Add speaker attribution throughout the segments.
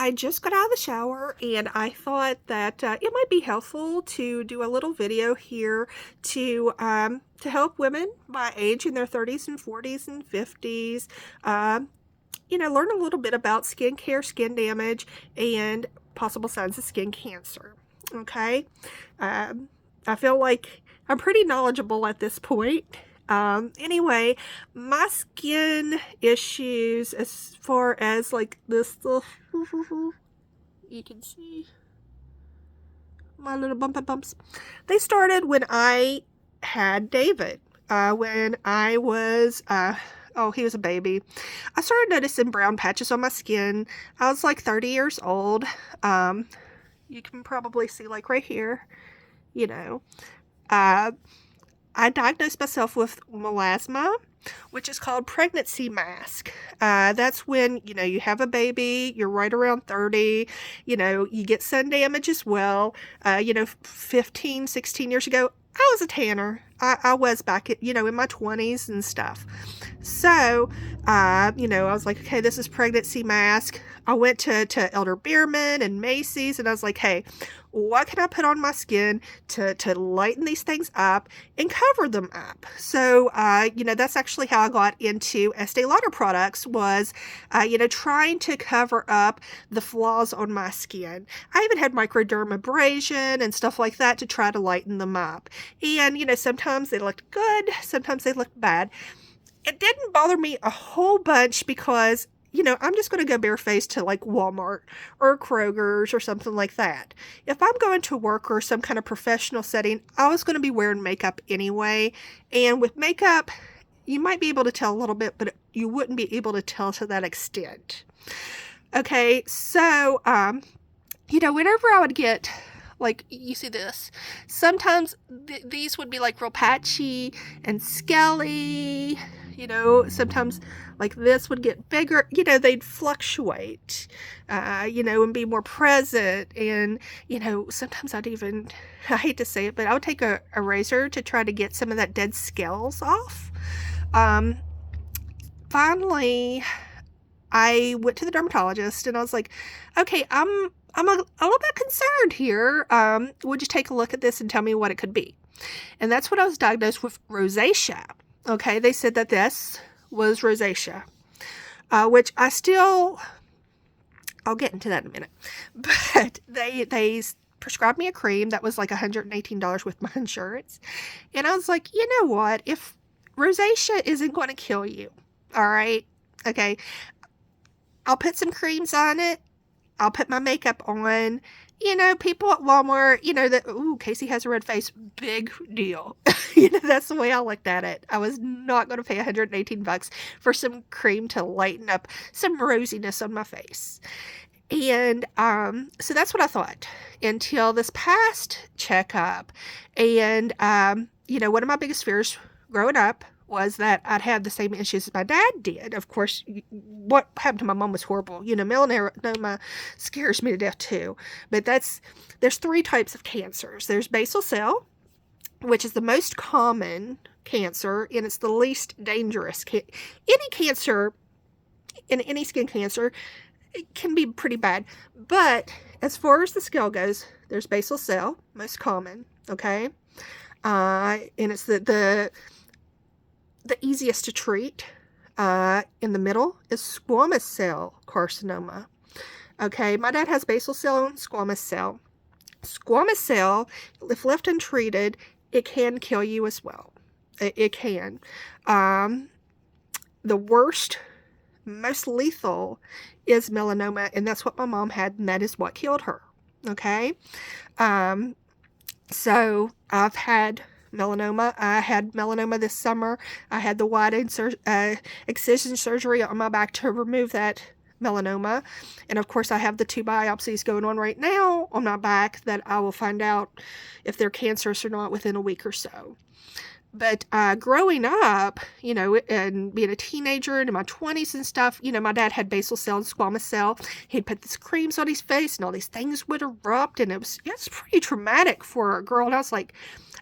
Speaker 1: I just got out of the shower and I thought that it might be helpful to do a little video here to help women my age in their 30s and 40s and 50s, learn a little bit about skincare, skin damage, and possible signs of skin cancer. Okay, I feel like I'm pretty knowledgeable at this point. Anyway, my skin issues, as far as like this stuff, you can see my little bumps, they started when I had David. When I was, he was a baby. I started noticing brown patches on my skin. I was like 30 years old. You can probably see like right here, you know. I diagnosed myself with melasma, which is called pregnancy mask. That's when, you have a baby, you're right around 30, you get sun damage as well. 15, 16 years ago, I was a tanner. I was back at, in my 20s and stuff. So, I was like, okay, this is pregnancy mask. I went to Elder Beerman and Macy's, and I was like, hey, what can I put on my skin to lighten these things up and cover them up? So, that's actually how I got into Estee Lauder products was, trying to cover up the flaws on my skin. I even had microdermabrasion and stuff like that to try to lighten them up. And, sometimes they looked good, sometimes they looked bad. It didn't bother me a whole bunch because I'm just going to go barefaced to like Walmart or Kroger's or something like that. If I'm going to work or some kind of professional setting, I was going to be wearing makeup anyway. And with makeup, you might be able to tell a little bit, but you wouldn't be able to tell to that extent. Okay, so, whenever I would get, like, you see this, sometimes these would be like real patchy and scaly. Sometimes like this would get bigger, they'd fluctuate, and be more present. And, sometimes I hate to say it, but I would take a razor to try to get some of that dead scales off. Finally, I went to the dermatologist and I was like, okay, I'm a little bit concerned here. Would you take a look at this and tell me what it could be? And that's when I was diagnosed with rosacea. Okay, they said that this was rosacea, which I'll get into that in a minute. But they prescribed me a cream that was like $118 with my insurance. And I was like, you know what? If rosacea isn't going to kill you, all right, okay, I'll put some creams on it. I'll put my makeup on. People at Walmart, that, ooh, Casey has a red face. Big deal. That's the way I looked at it. I was not going to pay $118 for some cream to lighten up some rosiness on my face. And so that's what I thought until this past checkup. And, one of my biggest fears growing up was that I'd have the same issues as my dad did. Of course, what happened to my mom was horrible. Melanoma scares me to death too. But there's 3 types of cancers. There's basal cell, which is the most common cancer, and it's the least dangerous. Any cancer, and any skin cancer, it can be pretty bad. But as far as the scale goes, there's basal cell, most common, okay? And it's the easiest to treat. In the middle is squamous cell carcinoma. Okay, my dad has basal cell and squamous cell. Squamous cell, if left untreated, it can kill you as well. It can. The worst, most lethal is melanoma, and that's what my mom had, and that is what killed her. Okay? So I've had melanoma. I had melanoma this summer. I had the wide excision surgery on my back to remove that melanoma. And of course, I have the 2 biopsies going on right now on my back that I will find out if they're cancerous or not within a week or so. But growing up, and being a teenager and in my 20s and stuff, my dad had basal cell and squamous cell. He'd put these creams on his face and all these things would erupt. And it's pretty traumatic for a girl. And I was like,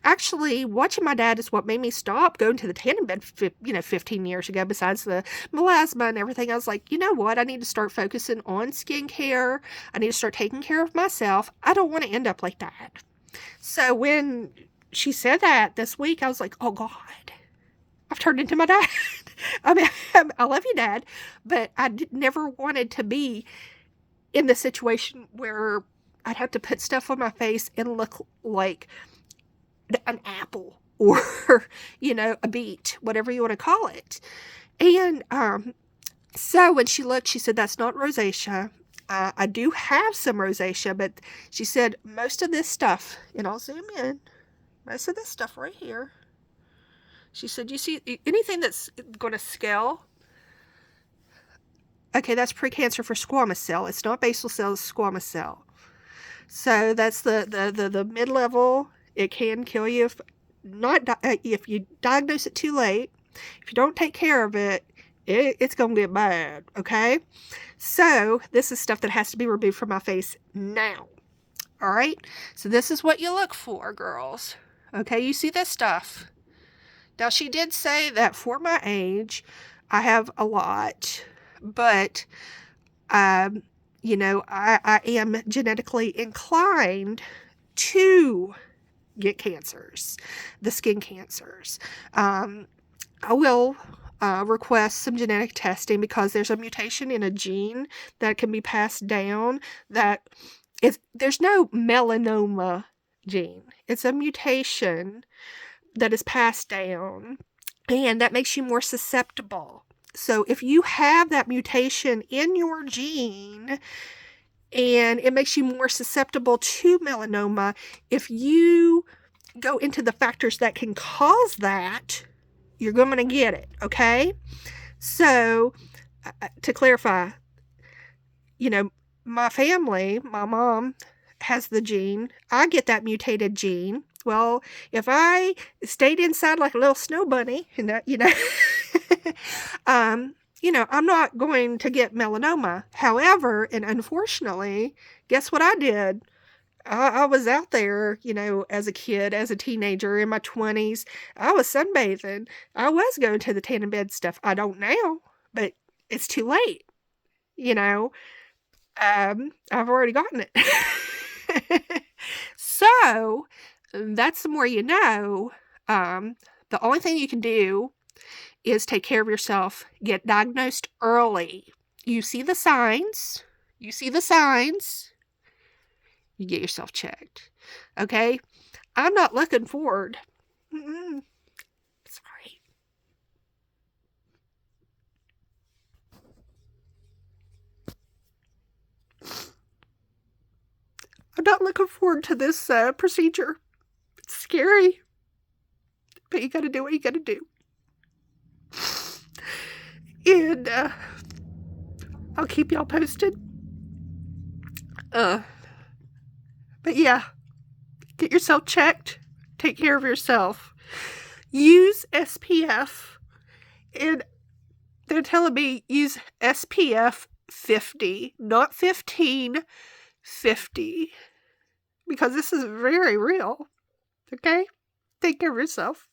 Speaker 1: Actually, watching my dad is what made me stop going to the tanning bed, 15 years ago, besides the melasma and everything. I was like, you know what? I need to start focusing on skincare. I need to start taking care of myself. I don't want to end up like that. So when she said that this week, I was like, oh God, I've turned into my dad. I mean, I love you, Dad, but I never wanted to be in the situation where I'd have to put stuff on my face and look like an apple or, a beet, whatever you want to call it. And so when she looked, she said, that's not rosacea. I do have some rosacea, but she said most of this stuff, and I'll zoom in, most of this stuff right here, she said, you see anything that's going to scale? Okay, that's precancer for squamous cell. It's not basal cell, it's squamous cell. So that's the mid-level. It can kill you if you diagnose it too late. If you don't take care of it, it's going to get bad, okay? So this is stuff that has to be removed from my face now. All right? So this is what you look for, girls. Okay, you see this stuff. Now, she did say that for my age, I have a lot, but, I am genetically inclined to get cancers, the skin cancers. I will request some genetic testing because there's a mutation in a gene that can be passed down there's no melanoma gene. It's a mutation that is passed down, and that makes you more susceptible. So if you have that mutation in your gene and it makes you more susceptible to melanoma, if you go into the factors that can cause that, you're going to get it, okay? So to clarify, my family, my mom has the gene. I get that mutated gene. Well, if I stayed inside like a little snow bunny, I'm not going to get melanoma. However, and unfortunately, guess what I did? I was out there, as a kid, as a teenager in my 20s. I was sunbathing. I was going to the tanning bed stuff. I don't now, but it's too late. I've already gotten it. So that's the more you know. The only thing you can do is take care of yourself. Get diagnosed early. You see the signs. You get yourself checked. Okay? I'm not looking forward. Sorry. I'm not looking forward to this procedure. It's scary. But you gotta do what you gotta do. And I'll keep y'all posted. But yeah, get yourself checked. Take care of yourself. Use SPF. And they're telling me use SPF 50, not 15, 50. Because this is very real. Okay? Take care of yourself.